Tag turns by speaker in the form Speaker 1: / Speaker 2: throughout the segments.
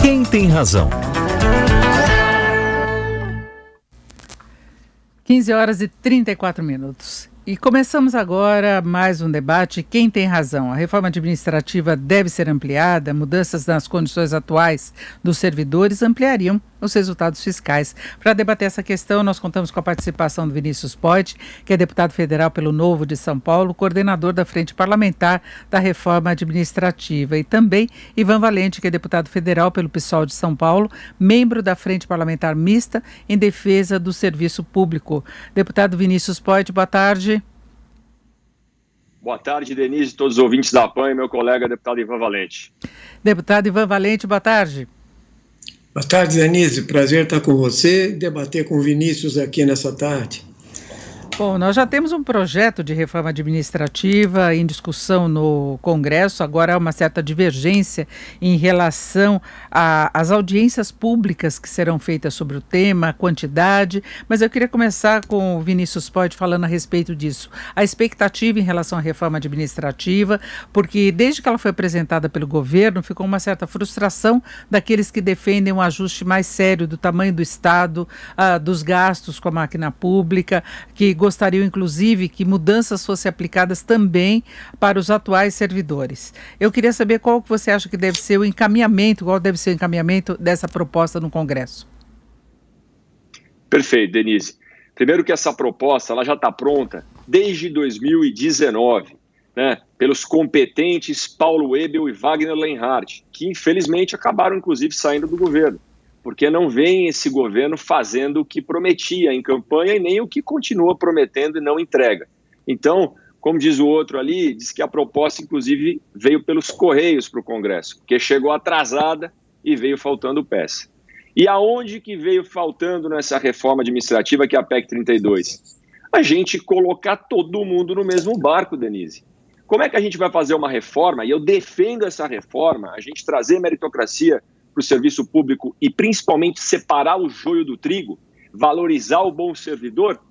Speaker 1: Quem tem razão?
Speaker 2: 15h34. E começamos agora mais um debate. Quem tem razão? A reforma administrativa deve ser ampliada? Mudanças nas condições atuais dos servidores ampliariam os resultados fiscais. Para debater essa questão, nós contamos com a participação do Vinícius Poit, que é deputado federal pelo Novo de São Paulo, coordenador da Frente Parlamentar da Reforma Administrativa, e também Ivan Valente, que é deputado federal pelo PSOL de São Paulo, membro da Frente Parlamentar Mista em defesa do serviço público. Deputado Vinícius Poit, boa tarde.
Speaker 3: Boa tarde, Denise, todos os ouvintes da PAN e meu colega deputado Ivan Valente.
Speaker 2: Deputado Ivan Valente, boa tarde.
Speaker 4: Boa tarde, Denise. Prazer estar com você e debater com o Vinícius aqui nessa tarde.
Speaker 2: Bom, nós já temos um projeto de reforma administrativa em discussão no Congresso. Agora há uma certa divergência em relação às audiências públicas que serão feitas sobre o tema, a quantidade, mas eu queria começar com o Vinícius Poit falando a respeito disso. A expectativa em relação à reforma administrativa, porque desde que ela foi apresentada pelo governo, ficou uma certa frustração daqueles que defendem um ajuste mais sério do tamanho do Estado, dos gastos com a máquina pública, que gostariam, inclusive, que mudanças fossem aplicadas também para os atuais servidores. Eu queria saber qual que você acha que deve ser o encaminhamento, qual deve ser o encaminhamento dessa proposta no Congresso.
Speaker 3: Perfeito, Denise. Primeiro que essa proposta ela já está pronta desde 2019, né, pelos competentes Paulo Ebel e Wagner Lenhardt, que infelizmente acabaram, inclusive, saindo do governo, porque não vem esse governo fazendo o que prometia em campanha e nem o que continua prometendo e não entrega. Então, como diz o outro ali, diz que a proposta, inclusive, veio pelos Correios para o Congresso, porque chegou atrasada e veio faltando peça. E aonde que veio faltando nessa reforma administrativa, que é a PEC 32? A gente colocar todo mundo no mesmo barco, Denise. Como é que a gente vai fazer uma reforma, e eu defendo essa reforma, a gente trazer meritocracia para o serviço público e principalmente separar o joio do trigo, valorizar o bom servidor,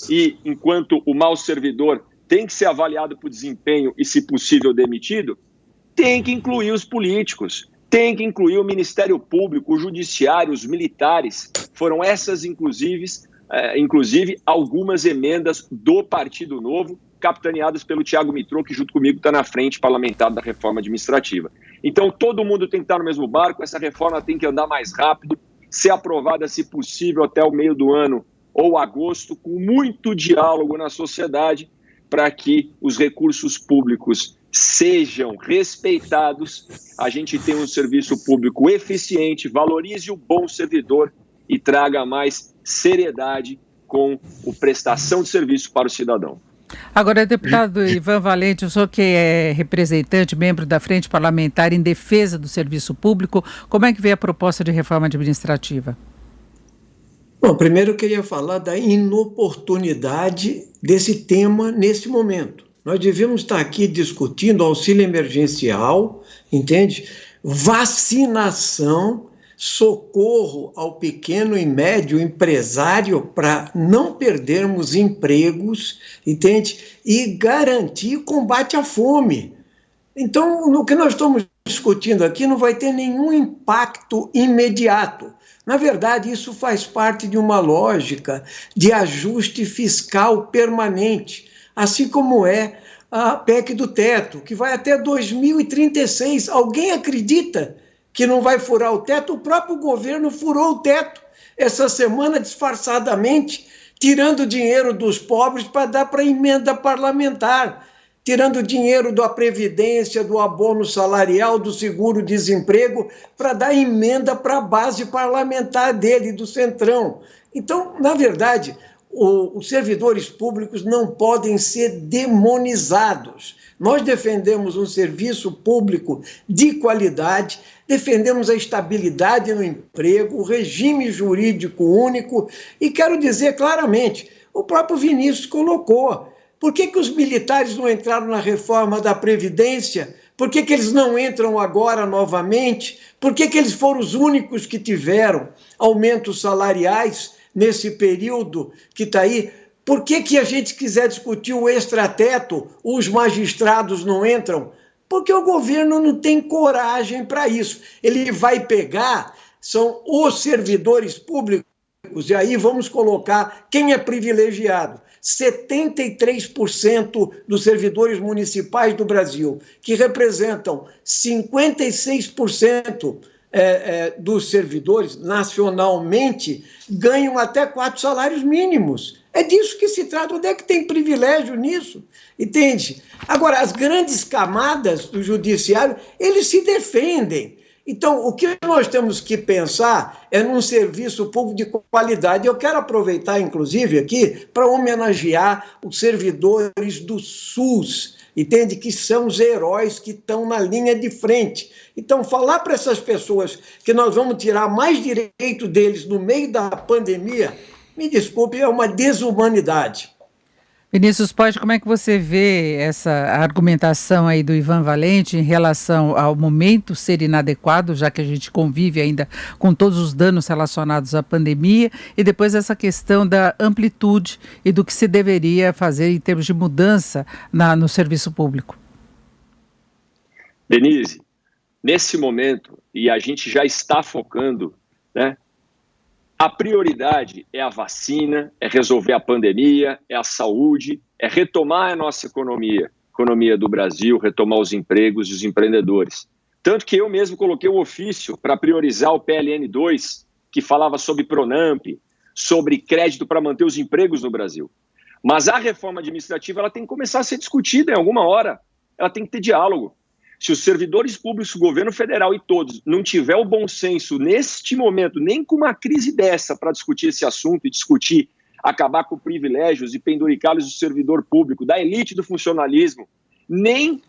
Speaker 3: e enquanto o mau servidor tem que ser avaliado por desempenho e, se possível, demitido, tem que incluir os políticos, tem que incluir o Ministério Público, o Judiciário, os militares. Foram essas, inclusive, algumas emendas do Partido Novo, capitaneadas pelo Thiago Mitrô, que junto comigo está na frente parlamentar da reforma administrativa. Então, todo mundo tem que estar no mesmo barco, essa reforma tem que andar mais rápido, ser aprovada, se possível, até o meio do ano ou agosto, com muito diálogo na sociedade, para que os recursos públicos sejam respeitados, a gente tenha um serviço público eficiente, valorize o bom servidor e traga mais seriedade com a prestação de serviço para o cidadão.
Speaker 2: Agora, deputado Ivan Valente, o senhor que é representante, membro da Frente Parlamentar em defesa do serviço público, como é que vê a proposta de reforma administrativa?
Speaker 4: Bom, primeiro eu queria falar da inoportunidade desse tema nesse momento. Nós devíamos estar aqui discutindo auxílio emergencial, entende? Vacinação, socorro ao pequeno e médio empresário para não perdermos empregos, entende? E garantir combate à fome. Então, no que nós estamos discutindo aqui não vai ter nenhum impacto imediato. Na verdade, isso faz parte de uma lógica de ajuste fiscal permanente, assim como é a PEC do teto, que vai até 2036. Alguém acredita que não vai furar o teto? O próprio governo furou o teto essa semana disfarçadamente, tirando dinheiro dos pobres para dar para emenda parlamentar, tirando dinheiro da Previdência, do abono salarial, do seguro-desemprego, para dar emenda para a base parlamentar dele, do Centrão. Então, na verdade, os servidores públicos não podem ser demonizados. Nós defendemos um serviço público de qualidade, defendemos a estabilidade no emprego, o regime jurídico único, e quero dizer claramente, o próprio Vinícius colocou, por que os militares não entraram na reforma da Previdência? Por que eles não entram agora novamente? Por que eles foram os únicos que tiveram aumentos salariais nesse período que está aí? Por que a gente quiser discutir o extrateto, os magistrados não entram? Porque o governo não tem coragem para isso. Ele vai pegar, são os servidores públicos, e aí vamos colocar quem é privilegiado. 73% dos servidores municipais do Brasil, que representam 56% dos servidores nacionalmente, ganham até 4 salários mínimos. É disso que se trata. Onde é que tem privilégio nisso? Entende? Agora, as grandes camadas do judiciário, eles se defendem. Então, o que nós temos que pensar é num serviço público de qualidade. Eu quero aproveitar, inclusive, aqui, para homenagear os servidores do SUS, entende? Que são os heróis que estão na linha de frente. Então, falar para essas pessoas que nós vamos tirar mais direito deles no meio da pandemia, me desculpe, é uma desumanidade.
Speaker 2: Vinícius Poit, como é que você vê essa argumentação aí do Ivan Valente em relação ao momento ser inadequado, já que a gente convive ainda com todos os danos relacionados à pandemia, e depois essa questão da amplitude e do que se deveria fazer em termos de mudança no serviço público?
Speaker 3: Denise, nesse momento, e a gente já está focando, né? A prioridade é a vacina, é resolver a pandemia, é a saúde, é retomar a nossa economia do Brasil, retomar os empregos e os empreendedores. Tanto que eu mesmo coloquei um ofício para priorizar o PLN 2, que falava sobre Pronamp, sobre crédito para manter os empregos no Brasil. Mas a reforma administrativa ela tem que começar a ser discutida em alguma hora, ela tem que ter diálogo. Se os servidores públicos, o governo federal e todos não tiver o bom senso neste momento, nem com uma crise dessa para discutir esse assunto e discutir, acabar com privilégios e penduricá-los do servidor público, da elite do funcionalismo, nem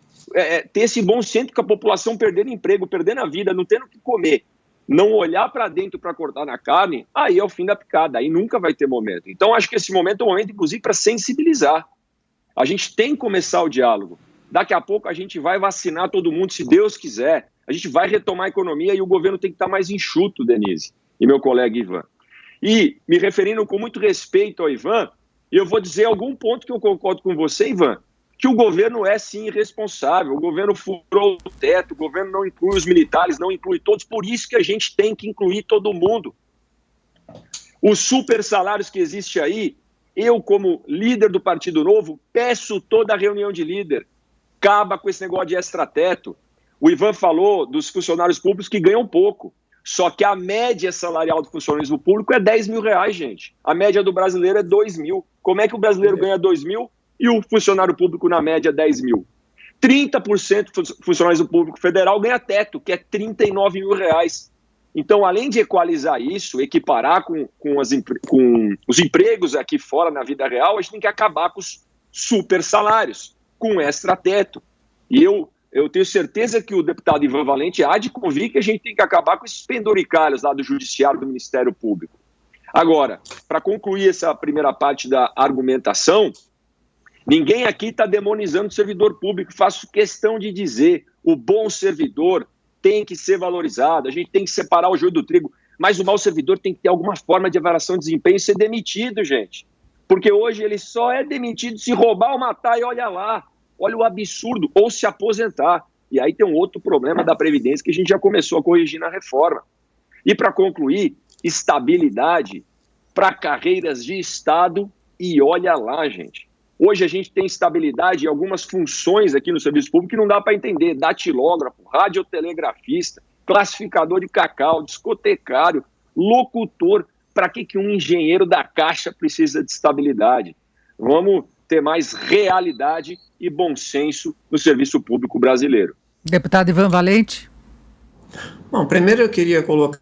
Speaker 3: ter esse bom senso que a população perdendo emprego, perdendo a vida, não tendo o que comer, não olhar para dentro para cortar na carne, aí é o fim da picada, aí nunca vai ter momento. Então acho que esse momento é um momento, inclusive, para sensibilizar. A gente tem que começar o diálogo. Daqui a pouco a gente vai vacinar todo mundo, se Deus quiser. A gente vai retomar a economia e o governo tem que estar mais enxuto, Denise, e meu colega Ivan. E, me referindo com muito respeito ao Ivan, eu vou dizer algum ponto que eu concordo com você, Ivan, que o governo é sim irresponsável, o governo furou o teto, o governo não inclui os militares, não inclui todos, por isso que a gente tem que incluir todo mundo. Os super salários que existem aí, eu como líder do Partido Novo, peço toda a reunião de líder. Acaba com esse negócio de extrateto. O Ivan falou dos funcionários públicos que ganham pouco. Só que a média salarial do funcionalismo público é 10 mil reais, gente. A média do brasileiro é 2 mil. Como é que o brasileiro ganha 2 mil e o funcionário público, na média, 10 mil? 30% do funcionalismo público federal ganha teto, que é 39 mil reais. Então, além de equalizar isso, equiparar com os empregos aqui fora na vida real, a gente tem que acabar com os super salários, com extra-teto. E eu tenho certeza que o deputado Ivan Valente há de convir que a gente tem que acabar com esses penduricalhos lá do Judiciário, do Ministério Público. Agora, para concluir essa primeira parte da argumentação, ninguém aqui está demonizando o servidor público. Faço questão de dizer, o bom servidor tem que ser valorizado, a gente tem que separar o joio do trigo, mas o mau servidor tem que ter alguma forma de avaliação de desempenho e ser demitido, gente. Porque hoje ele só é demitido se roubar ou matar, e olha lá, olha o absurdo, ou se aposentar. E aí tem um outro problema da Previdência que a gente já começou a corrigir na reforma. E para concluir, estabilidade para carreiras de Estado, e olha lá, gente. Hoje a gente tem estabilidade em algumas funções aqui no serviço público que não dá para entender. Datilógrafo, radiotelegrafista, classificador de cacau, discotecário, locutor. Para que um engenheiro da Caixa precisa de estabilidade? Vamos ter mais realidade e bom senso no serviço público brasileiro.
Speaker 2: Deputado Ivan Valente.
Speaker 4: Bom, primeiro eu queria colocar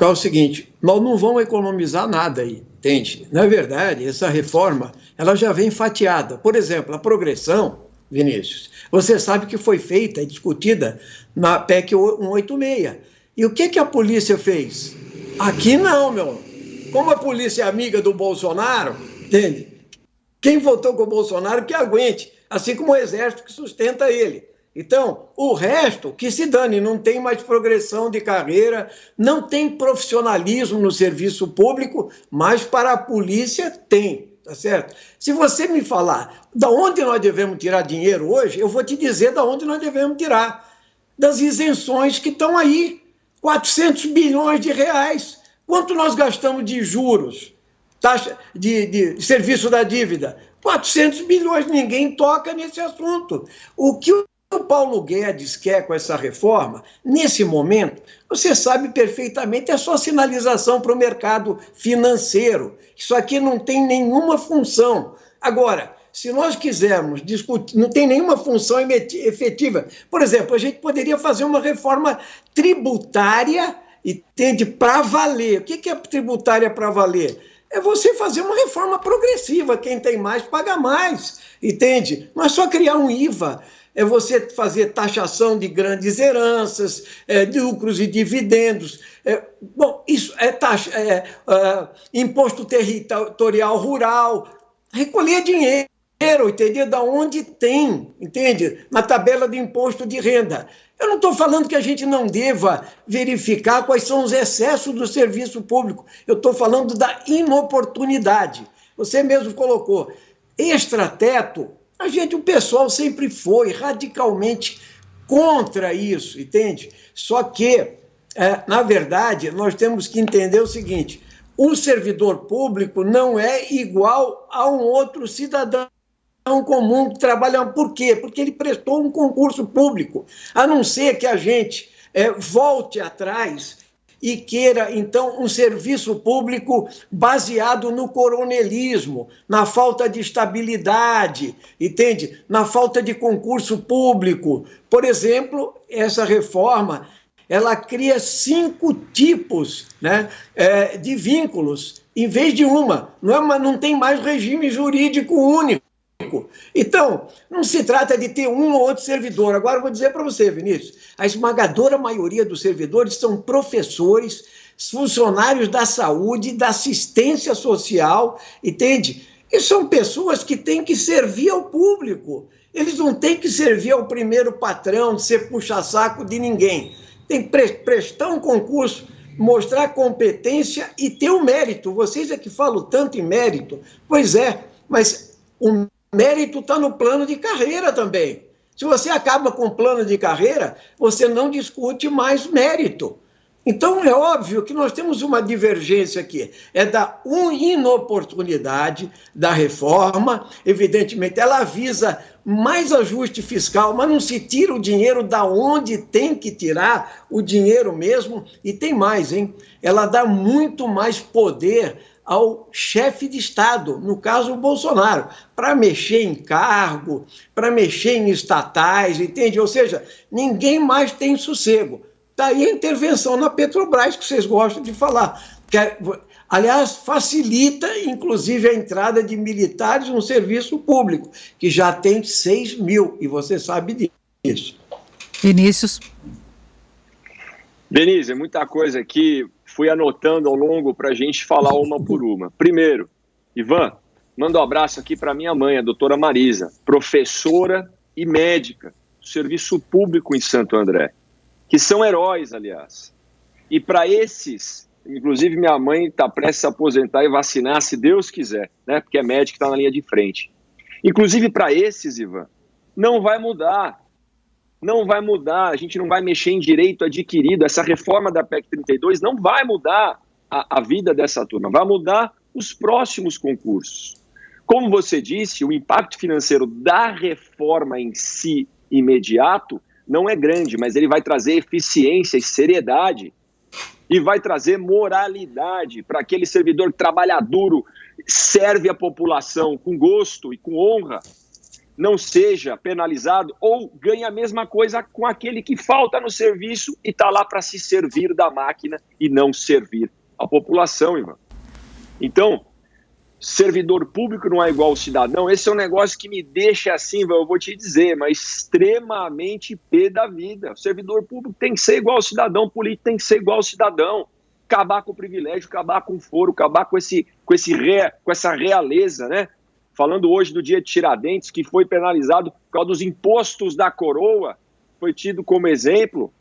Speaker 4: o seguinte, nós não vamos economizar nada aí, entende? Na verdade, essa reforma, ela já vem fatiada. Por exemplo, a progressão, Vinícius, você sabe que foi feita e discutida na PEC 186. E o que a polícia fez? Aqui não, meu. Como a polícia é amiga do Bolsonaro, entende? Quem votou com o Bolsonaro que aguente, assim como o Exército que sustenta ele. Então, o resto, que se dane, não tem mais progressão de carreira, não tem profissionalismo no serviço público, mas para a polícia tem. tá certo? Se você me falar da onde nós devemos tirar dinheiro hoje, eu vou te dizer da onde nós devemos tirar. Das isenções que estão aí, 400 bilhões de reais. Quanto nós gastamos de juros, taxa de serviço da dívida? 400 bilhões, ninguém toca nesse assunto. O que o Paulo Guedes quer com essa reforma, nesse momento, você sabe perfeitamente, é só sinalização para o mercado financeiro. Isso aqui não tem nenhuma função. Agora, se nós quisermos discutir, não tem nenhuma função efetiva. Por exemplo, a gente poderia fazer uma reforma tributária, entende, para valer. O que é tributária para valer? É você fazer uma reforma progressiva. Quem tem mais, paga mais, entende? Não é só criar um IVA. É você fazer taxação de grandes heranças, de lucros e dividendos. Bom, isso é imposto territorial rural, recolher dinheiro, entende? Da onde tem, entende? Na tabela de imposto de renda. Eu não estou falando que a gente não deva verificar quais são os excessos do serviço público. Eu estou falando da inoportunidade. Você mesmo colocou. Extrateto, o pessoal sempre foi radicalmente contra isso, entende? Só que, na verdade, nós temos que entender o seguinte: o servidor público não é igual a um outro cidadão comum que trabalha. Por quê? Porque ele prestou um concurso público. A não ser que a gente volte atrás e queira, então, um serviço público baseado no coronelismo, na falta de estabilidade, entende? Na falta de concurso público. Por exemplo, essa reforma, ela cria 5 tipos, né, de vínculos, em vez de uma. Não tem mais regime jurídico único. Então, não se trata de ter um ou outro servidor. Agora, eu vou dizer para você, Vinícius, a esmagadora maioria dos servidores são professores, funcionários da saúde, da assistência social, entende? E são pessoas que têm que servir ao público. Eles não têm que servir ao primeiro patrão, de ser puxa-saco de ninguém. Tem que prestar um concurso, mostrar competência e ter o mérito. Vocês é que falam tanto em mérito. Pois é, mas o mérito está no plano de carreira também. Se você acaba com o plano de carreira, você não discute mais mérito. Então, é óbvio que nós temos uma divergência aqui. É da inoportunidade da reforma. Evidentemente, ela visa mais ajuste fiscal, mas não se tira o dinheiro da onde tem que tirar o dinheiro mesmo. E tem mais, hein? Ela dá muito mais poder ao chefe de Estado, no caso o Bolsonaro, para mexer em cargo, para mexer em estatais, entende? Ou seja, ninguém mais tem sossego. Daí a intervenção na Petrobras, que vocês gostam de falar. Aliás, facilita, inclusive, a entrada de militares no serviço público, que já tem 6 mil, e você sabe disso.
Speaker 2: Vinícius.
Speaker 3: Denise, muita coisa aqui, fui anotando ao longo para a gente falar uma por uma. Primeiro, Ivan, manda um abraço aqui para minha mãe, a doutora Marisa, professora e médica do serviço público em Santo André, que são heróis, aliás. E para esses, inclusive minha mãe está prestes a aposentar e vacinar, se Deus quiser, né? Porque é médica e está na linha de frente. Inclusive para esses, Ivan, não vai mudar. Não vai mudar, a gente não vai mexer em direito adquirido. Essa reforma da PEC 32 não vai mudar a vida dessa turma, vai mudar os próximos concursos. Como você disse, o impacto financeiro da reforma em si, imediato, não é grande, mas ele vai trazer eficiência e seriedade e vai trazer moralidade para aquele servidor que trabalha duro, serve a população com gosto e com honra, não seja penalizado ou ganhe a mesma coisa com aquele que falta no serviço e está lá para se servir da máquina e não servir a população, irmão. Então, servidor público não é igual ao cidadão. Esse é um negócio que me deixa assim, eu vou te dizer, mas extremamente pé da vida. O servidor público tem que ser igual ao cidadão, o político tem que ser igual ao cidadão. Acabar com o privilégio, acabar com o foro, acabar com essa realeza, né? Falando hoje do dia de Tiradentes, que foi penalizado por causa dos impostos da coroa, foi tido como exemplo.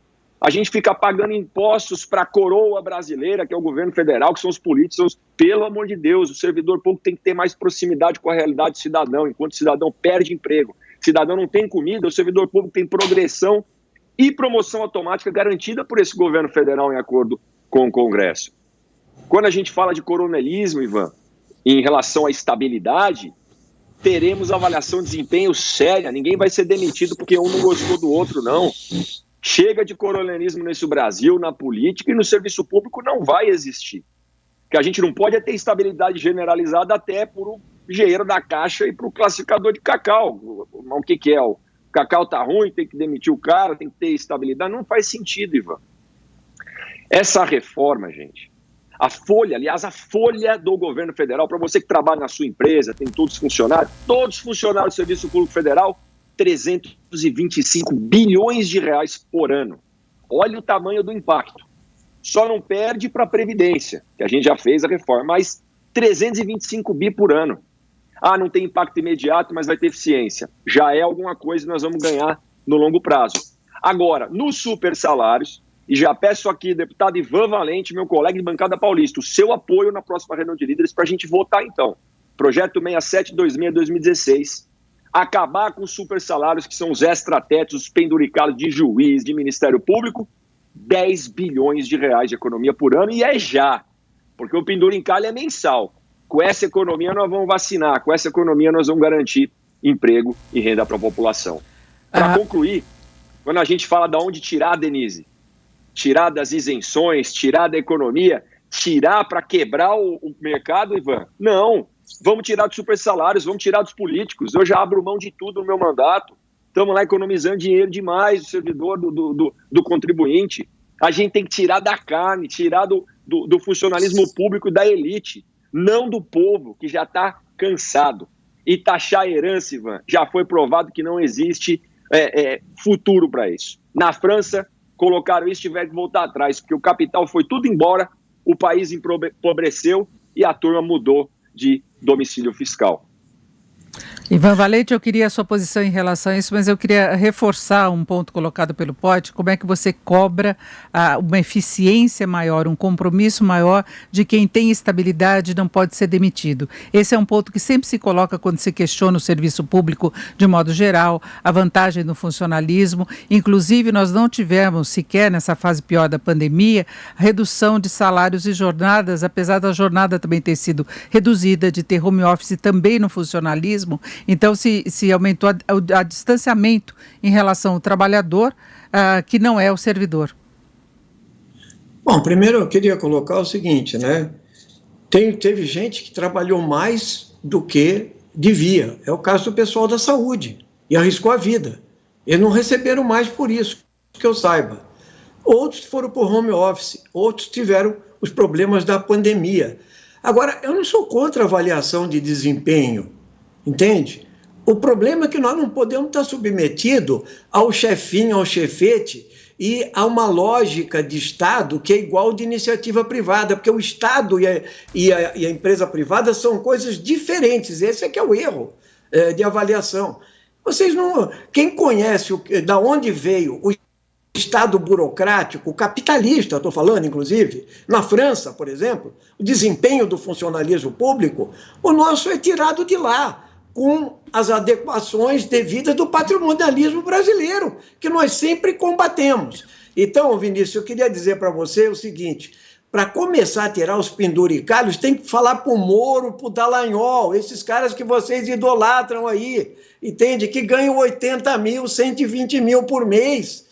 Speaker 3: A gente fica pagando impostos para a coroa brasileira, que é o governo federal, que são os políticos. Pelo amor de Deus, o servidor público tem que ter mais proximidade com a realidade do cidadão, enquanto o cidadão perde emprego. O cidadão não tem comida, o servidor público tem progressão e promoção automática garantida por esse governo federal em acordo com o Congresso. Quando a gente fala de coronelismo, Ivan, em relação à estabilidade, teremos avaliação de desempenho séria. Ninguém vai ser demitido porque um não gostou do outro, não. Chega de coronelismo nesse Brasil, na política e no serviço público não vai existir. Que a gente não pode ter estabilidade generalizada até por o engenheiro da Caixa e para o classificador de cacau. O que é? O cacau tá ruim, tem que demitir o cara, tem que ter estabilidade. Não faz sentido, Ivan. Essa reforma, gente, a folha do governo federal, para você que trabalha na sua empresa, tem todos os funcionários do Serviço Público Federal, 325 bilhões de reais por ano. Olha o tamanho do impacto. Só não perde para a Previdência, que a gente já fez a reforma, mas 325 bi por ano. Ah, não tem impacto imediato, mas vai ter eficiência. Já é alguma coisa que nós vamos ganhar no longo prazo. Agora, nos super salários, e já peço aqui, deputado Ivan Valente, meu colega de bancada paulista, o seu apoio na próxima reunião de líderes para a gente votar, então. Projeto 6726-2016. Acabar com os super salários, que são os extratetos, os penduricados de juiz, de Ministério Público, 10 bilhões de reais de economia por ano, e é já, porque o penduricalho é mensal. Com essa economia nós vamos vacinar, com essa economia nós vamos garantir emprego e renda para a população. Para concluir, quando a gente fala de onde tirar, Denise, tirar das isenções, tirar da economia, tirar para quebrar o mercado, Ivan? Não. Vamos tirar dos super salários, vamos tirar dos políticos. Eu já abro mão de tudo no meu mandato. Estamos lá economizando dinheiro demais do servidor, do contribuinte. A gente tem que tirar da carne, tirar do funcionalismo público e da elite, não do povo, que já está cansado. E taxar a herança, Ivan, já foi provado que não existe futuro para isso. Na França, colocaram isso, tiveram que voltar atrás, porque o capital foi tudo embora, o país empobreceu e a turma mudou de domicílio fiscal.
Speaker 2: Ivan Valente, eu queria a sua posição em relação a isso, mas eu queria reforçar um ponto colocado pelo Pote. Como é que você cobra uma eficiência maior, um compromisso maior de quem tem estabilidade e não pode ser demitido? Esse é um ponto que sempre se coloca quando se questiona o serviço público de modo geral, a vantagem do funcionalismo. Inclusive, nós não tivemos sequer, nessa fase pior da pandemia, redução de salários e jornadas, apesar da jornada também ter sido reduzida, de ter home office também no funcionalismo. Então, se aumentou a distanciamento em relação ao trabalhador, que não é o servidor.
Speaker 4: Bom, primeiro eu queria colocar o seguinte, né? Teve gente que trabalhou mais do que devia. É o caso do pessoal da saúde. E arriscou a vida. Eles não receberam mais por isso, que eu saiba. Outros foram por home office. Outros tiveram os problemas da pandemia. Agora, eu não sou contra a avaliação de desempenho. Entende? O problema é que nós não podemos estar submetidos ao chefinho, ao chefete e a uma lógica de Estado que é igual de iniciativa privada, porque o Estado e a empresa privada são coisas diferentes. Esse é que é o erro de avaliação. Vocês não... Quem conhece da onde veio o Estado burocrático, capitalista, estou falando, inclusive, na França, por exemplo, o desempenho do funcionalismo público, o nosso é tirado de lá, com as adequações devidas do patrimonialismo brasileiro, que nós sempre combatemos. Então, Vinícius, eu queria dizer para você o seguinte, para começar a tirar os penduricalhos, tem que falar para o Moro, para o Dallagnol, esses caras que vocês idolatram aí, entende? Que ganham 80 mil, 120 mil por mês,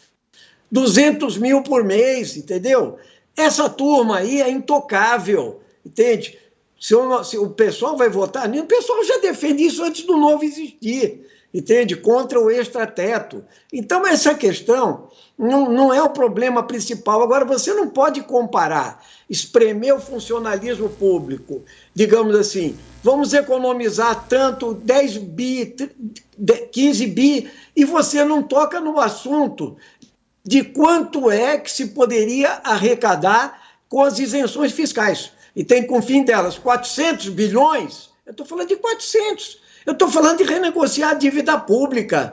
Speaker 4: 200 mil por mês, entendeu? Essa turma aí é intocável, entende? Se o pessoal vai votar nisso, o pessoal já defende isso antes do novo existir, entende? Contra o extrateto. Então, essa questão não é o problema principal. Agora, você não pode comparar, espremer o funcionalismo público, digamos assim, vamos economizar tanto, 10 bi, 15 bi, e você não toca no assunto de quanto é que se poderia arrecadar com as isenções fiscais. E tem como fim delas 400 bilhões, eu estou falando de 400, eu estou falando de renegociar a dívida pública.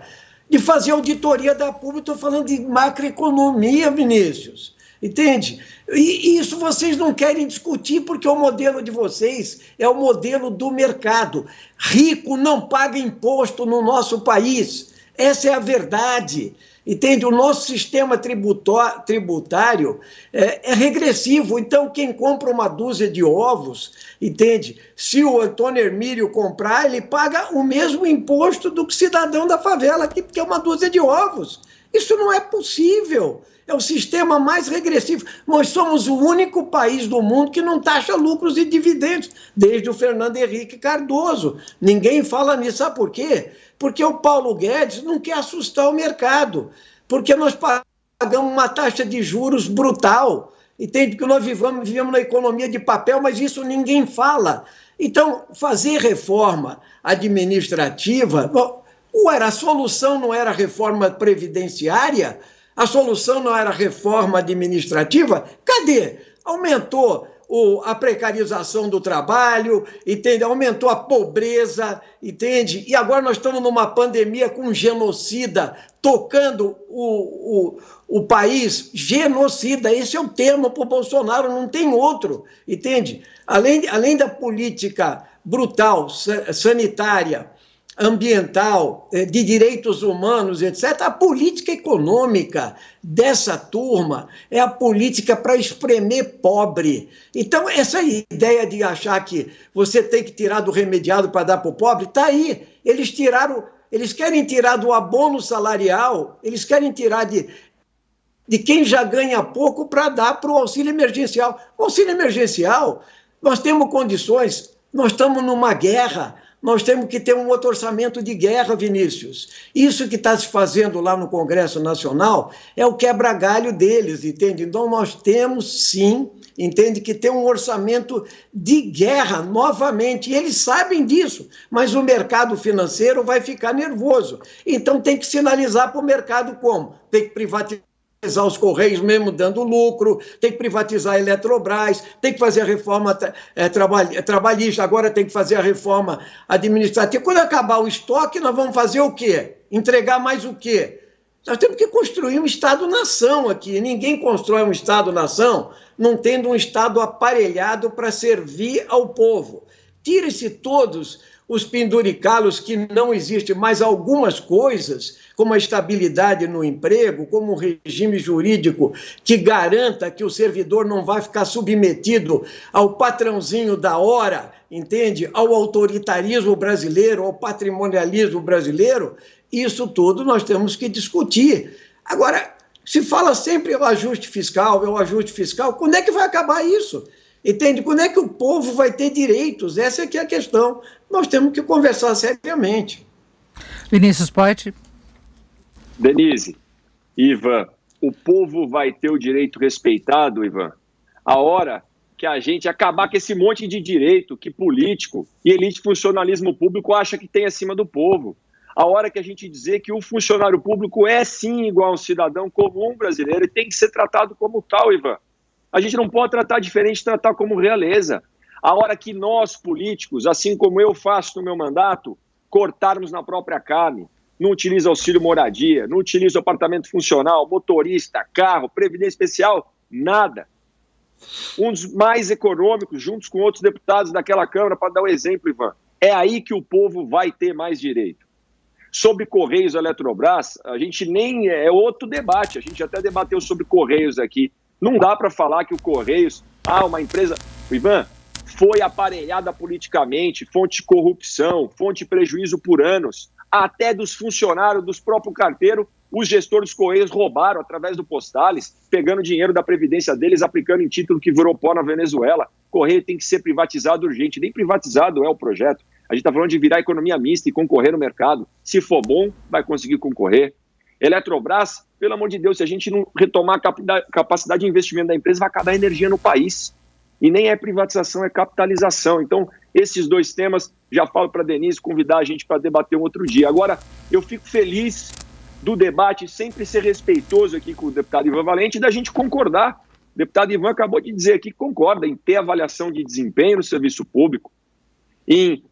Speaker 4: de fazer auditoria da pública. Estou falando de macroeconomia, Vinícius. Entende? E isso vocês não querem discutir, porque o modelo de vocês é o modelo do mercado. Rico não paga imposto no nosso país. Essa é a verdade. Entende? O nosso sistema tributário é regressivo. Então, quem compra uma dúzia de ovos, entende? Se o Antônio Hermílio comprar, ele paga o mesmo imposto do que o cidadão da favela, porque é uma dúzia de ovos. Isso não é possível. É o sistema mais regressivo. Nós somos o único país do mundo que não taxa lucros e dividendos, desde o Fernando Henrique Cardoso. Ninguém fala nisso. Sabe por quê? Porque o Paulo Guedes não quer assustar o mercado, porque nós pagamos uma taxa de juros brutal. Entende? Que nós vivemos na economia de papel, mas isso ninguém fala. Então, fazer reforma administrativa, a solução não era reforma previdenciária? A solução não era reforma administrativa? Cadê? Aumentou a precarização do trabalho, entende? Aumentou a pobreza, entende? E agora nós estamos numa pandemia com um genocida tocando o país. Genocida, esse é o termo para o Bolsonaro, não tem outro, entende? Além da política brutal, sanitária, ambiental, de direitos humanos, etc., a política econômica dessa turma é a política para espremer pobre. Então, essa ideia de achar que você tem que tirar do remediado para dar para o pobre, está aí. Eles querem tirar do abono salarial, eles querem tirar de quem já ganha pouco para dar para o auxílio emergencial. O auxílio emergencial, nós temos condições, nós estamos numa guerra. Nós temos que ter um outro orçamento de guerra, Vinícius. Isso que está se fazendo lá no Congresso Nacional é o quebra-galho deles, entende? Então, nós temos, sim, entende, que ter um orçamento de guerra novamente. E eles sabem disso, mas o mercado financeiro vai ficar nervoso. Então, tem que sinalizar para o mercado como? Tem que privatizar os Correios mesmo dando lucro, tem que privatizar a Eletrobras, tem que fazer a reforma trabalhista, agora tem que fazer a reforma administrativa. Quando acabar o estoque, nós vamos fazer o quê? Entregar mais o quê? Nós temos que construir um Estado-nação aqui. Ninguém constrói um Estado-nação não tendo um Estado aparelhado para servir ao povo. Tire-se todos os penduricalos que não existem, mas algumas coisas, como a estabilidade no emprego, como um regime jurídico que garanta que o servidor não vai ficar submetido ao patrãozinho da hora, entende? Ao autoritarismo brasileiro, ao patrimonialismo brasileiro, isso tudo nós temos que discutir. Agora, se fala sempre o ajuste fiscal, quando é que vai acabar isso? Entende? Quando é que o povo vai ter direitos? Essa é que é a questão. Nós temos que conversar seriamente.
Speaker 2: Vinícius Poit.
Speaker 3: Denise, Ivan, o povo vai ter o direito respeitado, Ivan, a hora que a gente acabar com esse monte de direito que político e elite funcionalismo público acha que tem acima do povo. A hora que a gente dizer que o funcionário público é sim igual a um cidadão comum brasileiro e tem que ser tratado como tal, Ivan. A gente não pode tratar diferente, tratar como realeza. A hora que nós, políticos, assim como eu faço no meu mandato, cortarmos na própria carne, não utiliza auxílio moradia, não utiliza apartamento funcional, motorista, carro, previdência especial, nada. Um dos mais econômicos, juntos com outros deputados daquela Câmara, para dar um exemplo, Ivan, é aí que o povo vai ter mais direito. Sobre Correios e Eletrobras, a gente nem... é outro debate, a gente até debateu sobre Correios aqui. Não dá para falar que o Correios, uma empresa... Ivan, foi aparelhada politicamente, fonte de corrupção, fonte de prejuízo por anos, até dos funcionários, dos próprios carteiros, os gestores dos Correios roubaram através do Postales, pegando dinheiro da Previdência deles, aplicando em título que virou pó na Venezuela. Correio tem que ser privatizado urgente, nem privatizado é o projeto. A gente está falando de virar economia mista e concorrer no mercado. Se for bom, vai conseguir concorrer. Eletrobras, pelo amor de Deus, se a gente não retomar a capacidade de investimento da empresa, vai acabar a energia no país. E nem é privatização, é capitalização. Então, esses dois temas, já falo para a Denise convidar a gente para debater um outro dia. Agora, eu fico feliz do debate sempre ser respeitoso aqui com o deputado Ivan Valente e da gente concordar. O deputado Ivan acabou de dizer aqui que concorda em ter avaliação de desempenho no serviço público,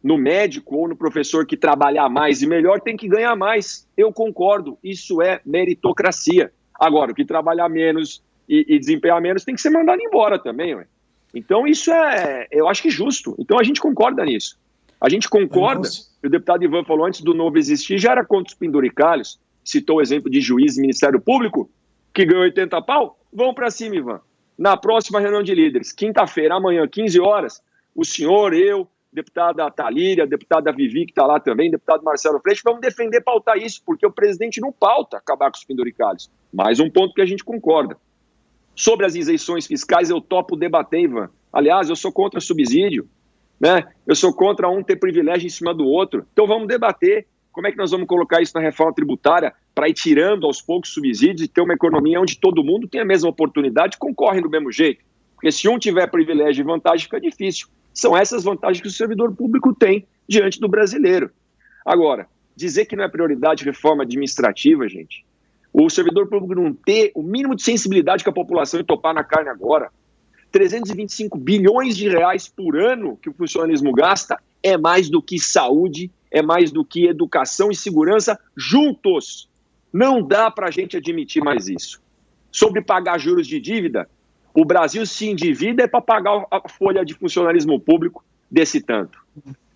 Speaker 3: no médico ou no professor que trabalhar mais e melhor tem que ganhar mais. Eu concordo, isso é meritocracia. Agora, o que trabalhar menos e desempenhar menos tem que ser mandado embora também. Ué. Então, isso eu acho que justo. Então, a gente concorda nisso. A gente concorda, o deputado Ivan falou antes do novo existir, já era contra os penduricalhos, citou o exemplo de juiz e Ministério Público, que ganhou 80 pau. Vão para cima, Ivan. Na próxima reunião de líderes, quinta-feira, amanhã, 15 horas, o senhor, eu, deputada Thalíria, deputada Vivi, que está lá também, deputado Marcelo Freixo, vamos defender, pautar isso, porque o presidente não pauta acabar com os penduricalhos. Mais um ponto que a gente concorda. Sobre as isenções fiscais, eu topo debater, Ivan. Aliás, eu sou contra subsídio, né? Eu sou contra um ter privilégio em cima do outro. Então vamos debater como é que nós vamos colocar isso na reforma tributária para ir tirando aos poucos subsídios e ter uma economia onde todo mundo tem a mesma oportunidade e concorre do mesmo jeito. Porque se um tiver privilégio e vantagem, fica difícil. São essas vantagens que o servidor público tem diante do brasileiro. Agora, dizer que não é prioridade reforma administrativa, gente, o servidor público não ter o mínimo de sensibilidade com a população e topar na carne agora, 325 bilhões de reais por ano que o funcionalismo gasta é mais do que saúde, é mais do que educação e segurança juntos. Não dá para a gente admitir mais isso. Sobre pagar juros de dívida, o Brasil se endivida para pagar a folha de funcionalismo público desse tanto.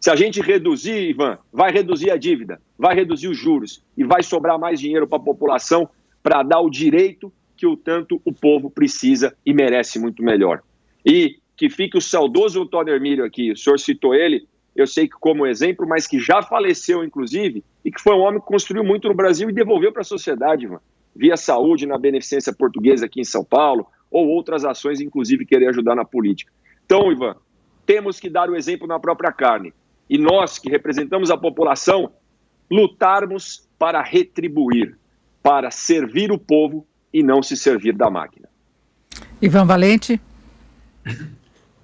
Speaker 3: Se a gente reduzir, Ivan, vai reduzir a dívida, vai reduzir os juros e vai sobrar mais dinheiro para a população para dar o direito que o tanto o povo precisa e merece muito melhor. E que fique o saudoso Antônio Hermílio aqui, o senhor citou ele, eu sei que como exemplo, mas que já faleceu, inclusive, e que foi um homem que construiu muito no Brasil e devolveu para a sociedade, Ivan, via saúde na Beneficência Portuguesa aqui em São Paulo, ou outras ações, inclusive querer ajudar na política. Então, Ivan, temos que dar o exemplo na própria carne. E nós, que representamos a população, lutarmos para retribuir, para servir o povo e não se servir da máquina.
Speaker 2: Ivan Valente.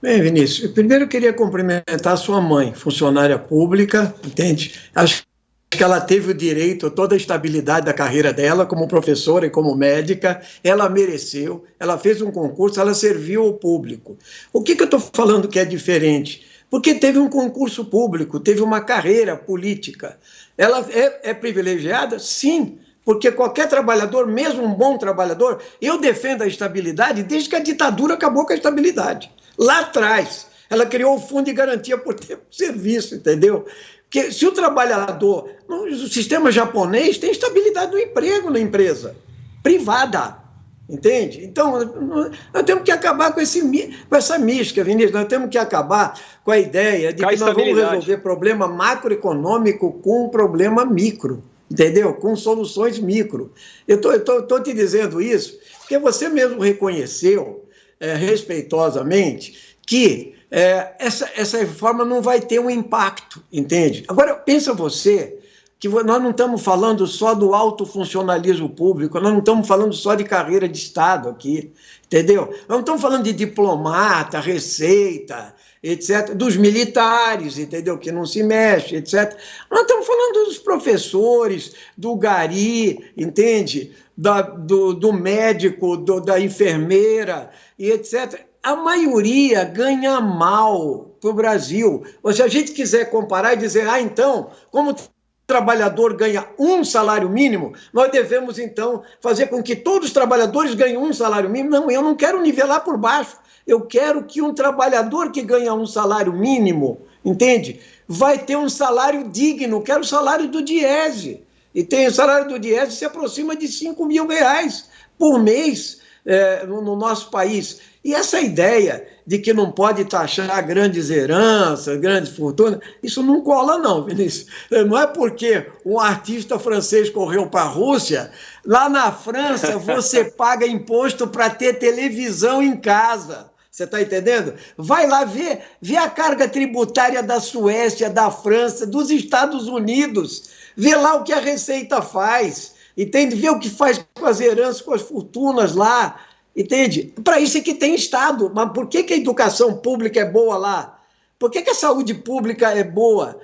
Speaker 4: Bem, Vinícius, eu primeiro queria cumprimentar a sua mãe, funcionária pública, entende? Acho que ela teve o direito, toda a estabilidade da carreira dela como professora e como médica, ela mereceu, ela fez um concurso, ela serviu ao público. O que eu estou falando que é diferente? Porque teve um concurso público, teve uma carreira política. Ela é privilegiada? Sim, porque qualquer trabalhador, mesmo um bom trabalhador, eu defendo a estabilidade desde que a ditadura acabou com a estabilidade. Lá atrás, ela criou o Fundo de Garantia por Tempo de Serviço, entendeu? Porque se o trabalhador, no sistema japonês, tem estabilidade do emprego na empresa privada, entende? Então, nós temos que acabar com essa mística, Vinícius, nós temos que acabar com a ideia de que nós vamos resolver problema macroeconômico com um problema micro, entendeu? Com soluções micro. Eu estou te dizendo isso porque você mesmo reconheceu, respeitosamente, que essa reforma não vai ter um impacto, entende? Agora, pensa você que nós não estamos falando só do alto funcionalismo público, nós não estamos falando só de carreira de Estado aqui, entendeu? Nós não estamos falando de diplomata, receita, etc., dos militares, entendeu? Que não se mexe, etc. Nós estamos falando dos professores, do gari, entende? Do médico, da enfermeira, e etc., a maioria ganha mal para o Brasil. Ou se a gente quiser comparar e dizer, então, como o trabalhador ganha um salário mínimo, nós devemos, então, fazer com que todos os trabalhadores ganhem um salário mínimo. Não, eu não quero nivelar por baixo. Eu quero que um trabalhador que ganha um salário mínimo, entende? Vai ter um salário digno, quero o salário do Diese. E tem o salário do Diese se aproxima de R$5.000 por mês no nosso país. E essa ideia de que não pode taxar grandes heranças, grandes fortunas, isso não cola não, Vinícius. Não é porque um artista francês correu para a Rússia, lá na França você paga imposto para ter televisão em casa. Você está entendendo? Vai lá ver a carga tributária da Suécia, da França, dos Estados Unidos. Vê lá o que a Receita faz. Entende? Vê o que faz com as heranças, com as fortunas lá. Entende? Para isso é que tem Estado. Mas por que a educação pública é boa lá? Por que a saúde pública é boa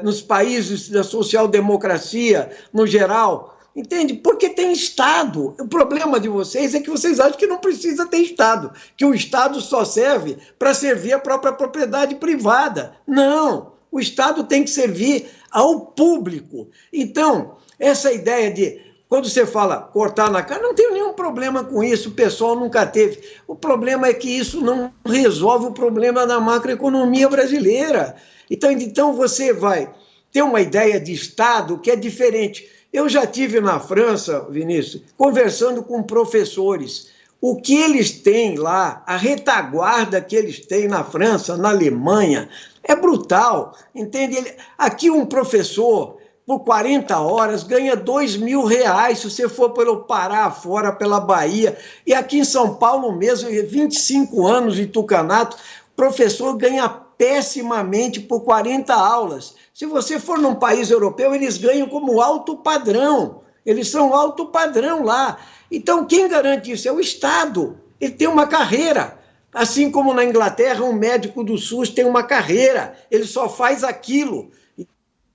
Speaker 4: nos países da social-democracia, no geral? entende? Porque tem Estado. O problema de vocês é que vocês acham que não precisa ter Estado, que o Estado só serve para servir a própria propriedade privada. Não, o Estado tem que servir ao público. Então, essa ideia de, quando você fala cortar na cara, não tenho nenhum problema com isso, o pessoal nunca teve. O problema é que isso não resolve o problema da macroeconomia brasileira. Então você vai ter uma ideia de Estado que é diferente. Eu já tive na França, Vinícius, conversando com professores. O que eles têm lá, a retaguarda que eles têm na França, na Alemanha, é brutal, entende? Aqui um professor, por 40 horas, ganha R$ 2.000, se você for pelo Pará, fora pela Bahia. E aqui em São Paulo mesmo, 25 anos de tucanato, o professor ganha pessimamente por 40 aulas. Se você for num país europeu, eles ganham como alto padrão. Eles são alto padrão lá. Então, quem garante isso? É o Estado. Ele tem uma carreira. Assim como na Inglaterra, um médico do SUS tem uma carreira. Ele só faz aquilo.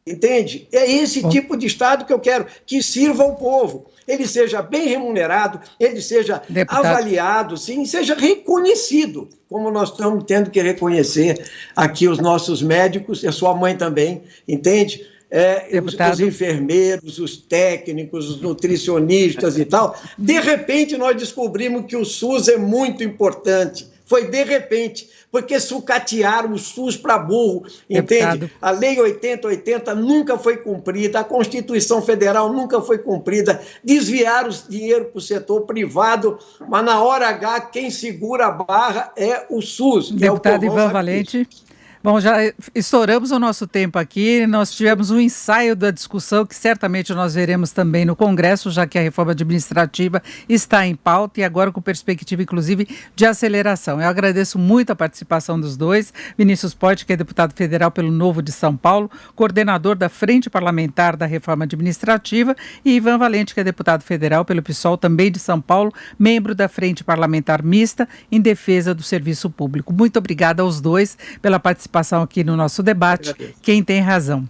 Speaker 4: Entende? É esse tipo de Estado que eu quero, que sirva ao povo. Ele seja bem remunerado, ele seja avaliado, sim, seja reconhecido, como nós estamos tendo que reconhecer aqui os nossos médicos, e a sua mãe também, entende? Os enfermeiros, os técnicos, os nutricionistas e tal. De repente, nós descobrimos que o SUS é muito importante. Foi de repente, porque sucatearam o SUS para burro, entende? Deputado. A Lei 8080 nunca foi cumprida, a Constituição Federal nunca foi cumprida, desviaram o dinheiro para o setor privado, mas na hora H, quem segura a barra é o SUS.
Speaker 2: Deputado Ivan Valente. Bom, já estouramos o nosso tempo aqui, nós tivemos um ensaio da discussão que certamente nós veremos também no Congresso, já que a reforma administrativa está em pauta e agora com perspectiva, inclusive, de aceleração. Eu agradeço muito a participação dos dois, Vinícius Poit, que é deputado federal pelo Novo de São Paulo, coordenador da Frente Parlamentar da Reforma Administrativa, e Ivan Valente, que é deputado federal pelo PSOL, também de São Paulo, membro da Frente Parlamentar Mista em defesa do serviço público. Muito obrigada aos dois pela participação aqui no nosso debate. Quem tem razão.